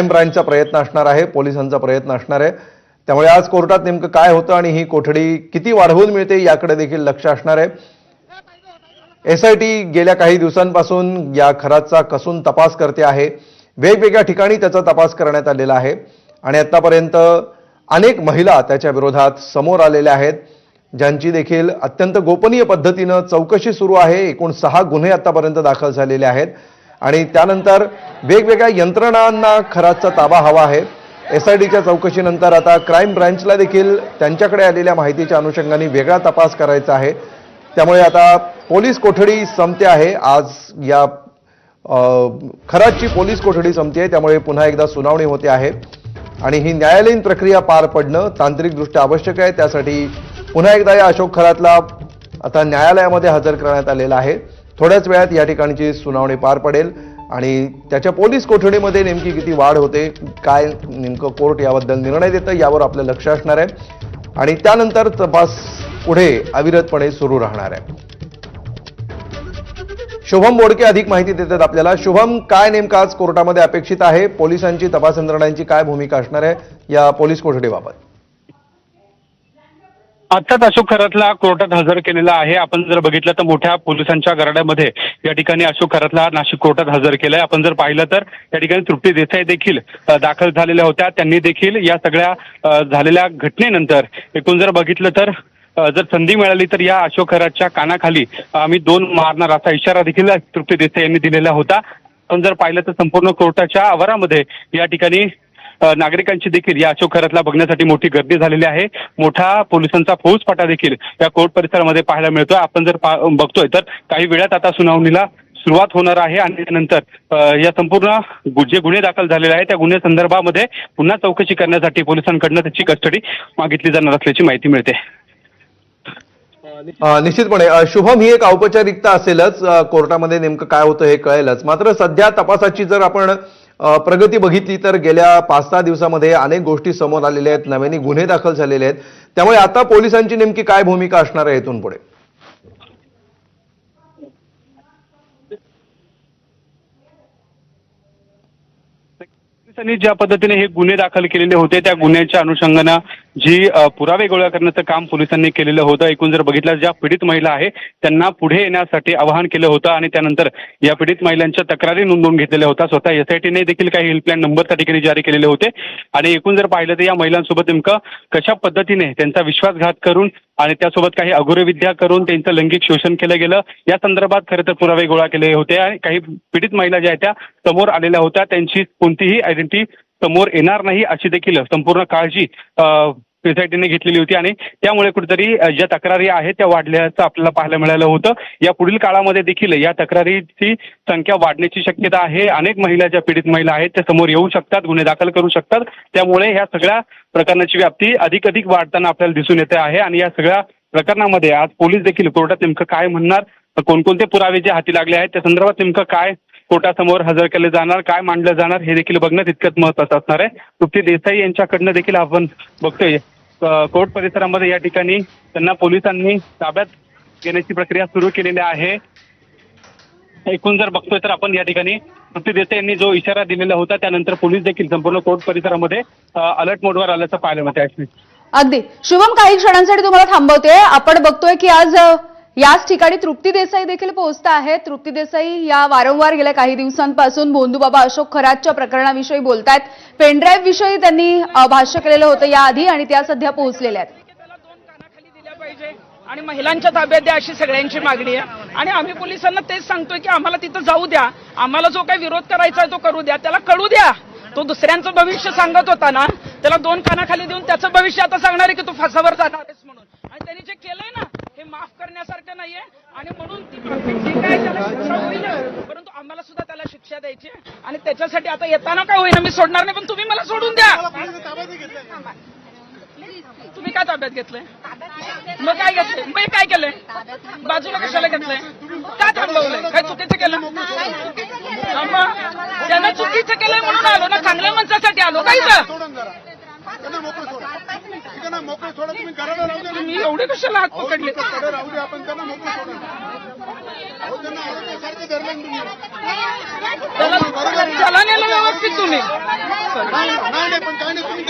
ब्रांचचा प्रयत्न असणार आहे, पोलिसांचा प्रयत्न असणार आहे। त्यामुळे आज कोर्टात नेमकं काय होतं आणि ही कोठडी किती वाढवून मिळते याकडे देखील लक्ष असणार आहे। एसआयटी गेल्या काही दिवसांपासून या खराचा कसून तपास करते आहे। वेगवेगळ्या ठिकाणी त्याचा तपास करण्यात आलेला आहे आणि आतापर्यंत अनेक महिला त्याच्या विरोधात समोर आलेल्या आहेत, ज्यांची देखील अत्यंत गोपनीय पद्धतीने चौकशी सुरू आहे। एकूण 6 गुन्हे आतापर्यंत दाखल झालेले आहेत आणि त्यानंतर वेगवेगळ्या यंत्रणांना खराचा ताबा हवा आहे। एसआयटीच्या चौकशीनंतर आता क्राईम ब्रांचला देखील त्यांच्याकडे आलेल्या माहितीच्या अनुषंगाने वेगळा तपास करायचा आहे। त्यामुळे आता पोलीस कोठडी संपते आहे। आज या खराची पोलीस कोठडी संपते, त्यामुळे पुन्हा एकदा सुनावणी होते आहे आणि ही न्यायालयीन प्रक्रिया पार पडणं तांत्रिकदृष्ट्या आवश्यक आहे। त्यासाठी पुन्हा एकदा या अशोक खरातला आता न्यायालयामध्ये हजर करण्यात आलेला आहे। थोड्याच वेळात या ठिकाणची सुनावणी पार पडेल आणि त्याच्या पोलीस कोठडीमध्ये नेमकी किती वाढ होते, काय नेमकं कोर्ट याबद्दल निर्णय देतं यावर आपलं लक्ष असणार आहे आणि त्यानंतर तपास पुढे अविरतपणे सुरू राहणार आहे। शुभम बोडके अधिक माहिती देतात आपल्याला। शुभम, काय नेमकं आज कोर्टामध्ये अपेक्षित आहे? पोलिसांची, तपास यंत्रणांची काय भूमिका असणार आहे या पोलीस कोठडीबाबत? आत्ताच अशोक खरातला कोर्टात हजर केलेला आहे। आपण जर बघितलं तर मोठ्या पोलिसांच्या गराड्यामध्ये या ठिकाणी अशोक खरातला नाशिक कोर्टात हजर केलंय। आपण जर पाहिलं तर या ठिकाणी तृप्ती देसाई देखील दाखल झालेल्या होत्या। त्यांनी देखील या सगळ्या झालेल्या घटनेनंतर एकूण जर बघितलं तर जर संधी मिळाली तर या अशोक खरातच्या कानाखाली आम्ही 2 मारणार असा इशारा देखील तृप्ती देसाई यांनी दिलेला होता। आपण जर पाहिलं तर संपूर्ण कोर्टाच्या आवारामध्ये या ठिकाणी नागरिकांची देखील या अशोक खरातला बघण्यासाठी मोठी गर्दी झालेली आहे। मोठा पोलिसांचा फौजफाटा देखील या कोर्ट परिसरामध्ये पाहायला मिळतोय। आपण जर बघतोय तर काही वेळात आता सुनावणीला सुरुवात होणार आहे आणि त्यानंतर या संपूर्ण जे गुन्हे दाखल झालेले आहेत त्या गुन्हे संदर्भामध्ये पुन्हा चौकशी करण्यासाठी पोलिसांकडनं त्याची कस्टडी मागितली जाणार असल्याची माहिती मिळते। निश्चितपणे शुभम, ही एक औपचारिकता असेलच, कोर्टामध्ये नेमकं काय होतं हे कळेलच। मात्र सध्या तपासाची जर आपण प्रगती बघितली तर गेल्या 5-6 दिवसामध्ये अनेक गोष्टी समोर आलेल्या आहेत, नव्याने गुन्हे दाखल झालेले आहेत। त्यामुळे आता पोलिसांची नेमकी काय भूमिका असणार आहे इथून पुढे? पोलिसांनी ज्या पद्धतीने हे गुन्हे दाखल केलेले होते त्या गुन्ह्याच्या अनुषंगानं जी पुरावे गोळा करण्याचं काम पोलिसांनी केलेलं होतं। एकूण जर बघितलं ज्या पीडित महिला आहे त्यांना पुढे येण्यासाठी आवाहन केलं होतं आणि त्यानंतर या पीडित महिलांच्या तक्रारी नोंदवून घेतलेल्या होत्या। स्वतः एसआयटीने देखील काही हेल्पलाईन नंबर त्या ठिकाणी जारी केलेले होते आणि एकूण जर पाहिलं तर या महिलांसोबत नेमकं कशा पद्धतीने त्यांचा विश्वासघात करून आणि त्यासोबत काही अघोरविद्या करून त्यांचं लैंगिक शोषण केलं गेलं या संदर्भात खरं तर पुरावे गोळा केले होते आणि काही पीडित महिला ज्या आहेत त्या समोर आलेल्या होत्या। त्यांची कोणतीही आयडेंटिटी समोर येणार नाही अशी देखील संपूर्ण काळजी एसआयटीने घेतलेली होती आणि त्यामुळे कुठेतरी ज्या तक्रारी आहेत त्या वाढल्याचं आपल्याला पाहायला मिळालं होतं। या पुढील काळामध्ये देखील या तक्रारीची संख्या वाढण्याची शक्यता आहे। अनेक महिला ज्या पीडित महिला आहेत त्या समोर येऊ शकतात, गुन्हे दाखल करू शकतात। त्यामुळे ह्या सगळ्या प्रकरणाची व्याप्ती अधिक वाढताना आपल्याला दिसून येते आहे आणि या सगळ्या प्रकरणामध्ये आज पोलीस देखील कोर्टात नेमकं काय म्हणणार, कोणकोणते पुरावे जे हाती लागले आहेत त्या संदर्भात नेमकं काय कोर्टासमोर हजर केले जाणार, काय मांडलं जाणार हे देखील बघणं तितकंच महत्त्वाचं असणार आहे। तृप्ती देसाई यांच्याकडनं देखील आपण बघतोय कोर्ट परिसरामध्ये या ठिकाणी त्यांना पोलिसांनी ताब्यात घेण्याची प्रक्रिया सुरू केलेली आहे। एकूण जर बघतोय तर आपण या ठिकाणी तृप्ती देसाई यांनी जो इशारा दिलेला होता त्यानंतर पोलीस देखील संपूर्ण कोर्ट परिसरामध्ये अलर्ट मोडवर आल्याचं पाहायला मिळते। अगदी शुभम, काही क्षणांसाठी तुम्हाला थांबवते। आपण बघतोय की आज याच ठिकाणी तृप्ती देसाई देखील पोहोचत आहेत। तृप्ती देसाई या वारंवार गेल्या काही दिवसांपासून भोंदूबाबा अशोक खरातच्या प्रकरणाविषयी बोलतायत। पेनड्राईव्ह विषयी त्यांनी भाष्य केलेलं होतं याआधी आणि त्या सध्या पोहोचलेल्या आहेत। त्याला 2 कानाखाली दिल्या पाहिजे आणि महिलांच्या ताब्यात द्या अशी सगळ्यांची मागणी आहे आणि आम्ही पोलिसांना तेच सांगतोय की आम्हाला तिथं जाऊ द्या, आम्हाला जो काही विरोध करायचा आहे तो करू द्या, त्याला कळू द्या। तो दुसऱ्यांचं भविष्य सांगत होता ना, त्याला 2 कानाखाली देऊन त्याचं भविष्य आता सांगणार आहे की तू फासावर जाणार आहेस म्हणून। आणि त्यांनी जे केलंय ना हे माफ करण्यासारखं नाहीये आणि म्हणून ती काय त्याला शिक्षा होईल, परंतु आम्हाला सुद्धा त्याला शिक्षा द्यायची आणि त्याच्यासाठी आता येताना काय होईना मी सोडणार नाही, पण तुम्ही मला सोडून द्या। तुम्ही काय ताब्यात घेतलंय? मग काय घेतलंय? मग काय केलंय? बाजूला कशाला घेतलंय? का थांबवलंय? काय चुकीचं केलं? त्यानं चुकीचं केलंय म्हणून आलो ना, चांगल्या माणसासाठी आलो काय तुम्ही एवढे कशाला हात पकडले? त्याला नेलं व्यवस्थित तुम्ही नाही पण काय नाही तुम्ही